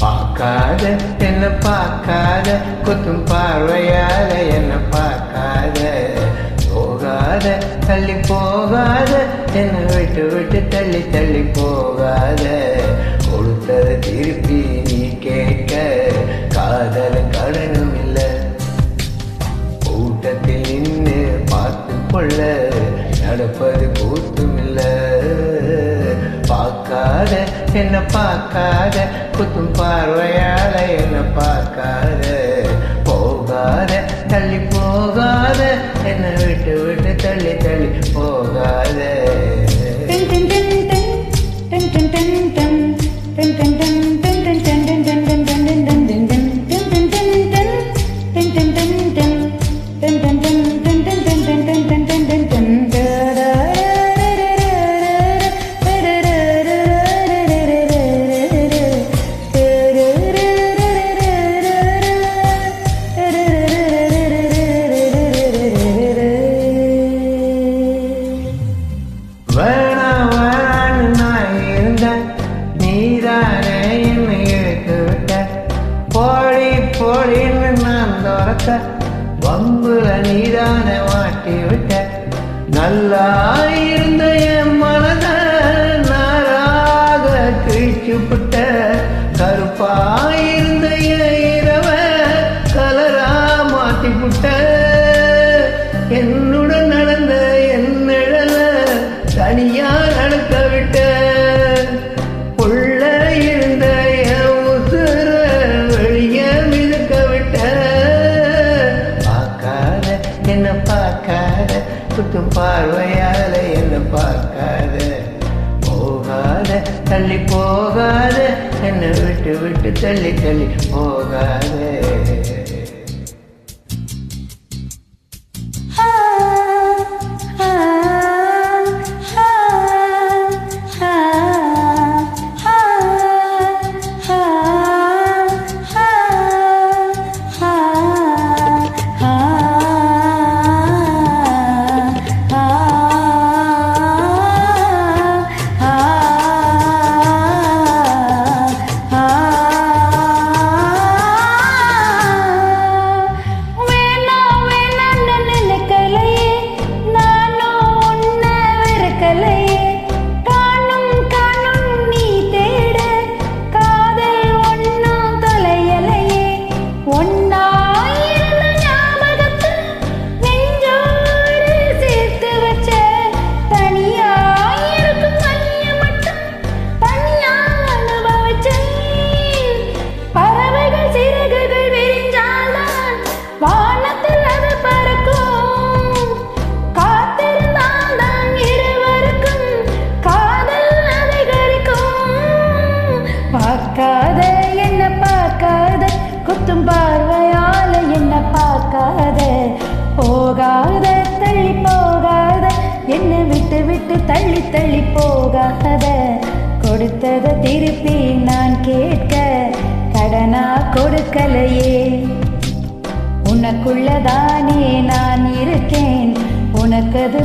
பார்க்காத என்ன பார்க்காத குத்தும் பார்வையாத என்ன பார்க்காத போகாத தள்ளி போகாத என்ன விட்டு விட்டு தள்ளி தள்ளி போகாத கொடுத்தது திருப்பி நீ கேட்க காதலும் கடனும் இல்லை கூட்டத்தில் நின்று பார்த்து கொள்ள நடப்பது கூத்தும் இல்லை பார்க்காத என்ன பார்க்காத குத்தும் பார்வையால என்ன பார்க்காத போகாத தள்ளி போகாத என்ன விட்டு விட்டு தள்ளி தள்ளி போகாத நீதானே என்னை இழுத்து விட்ட போடி போடின்னு நான் துரத்த வம்புல நீதானே மாட்டி விட்ட நல்லா இருந்த என் மனத நாராக கிழிச்சு விட்ட கருப்பாயிருந்த என் இரவ கலரா மாத்தி விட்ட என்னுடன் நடந்த என் நிழல தனியா நடக்க விட்ட என்ன பார்க்காத குத்தும் பார்வையால என்ன பார்க்காத போகாத தள்ளி போகாத என்ன விட்டு விட்டு தள்ளி தள்ளி போகாத பார்க்காத என்ன பார்க்காத குத்தும் பார்வையால என்ன பார்க்காத போகாத தள்ளி போகாத என்ன விட்டு விட்டு தள்ளி தள்ளி போகாத கொடுத்தத திருப்பி நான் கேட்க கடனா கொடுக்கலையே உனக்குள்ளதானே நான் இருக்கேன் உனக்கது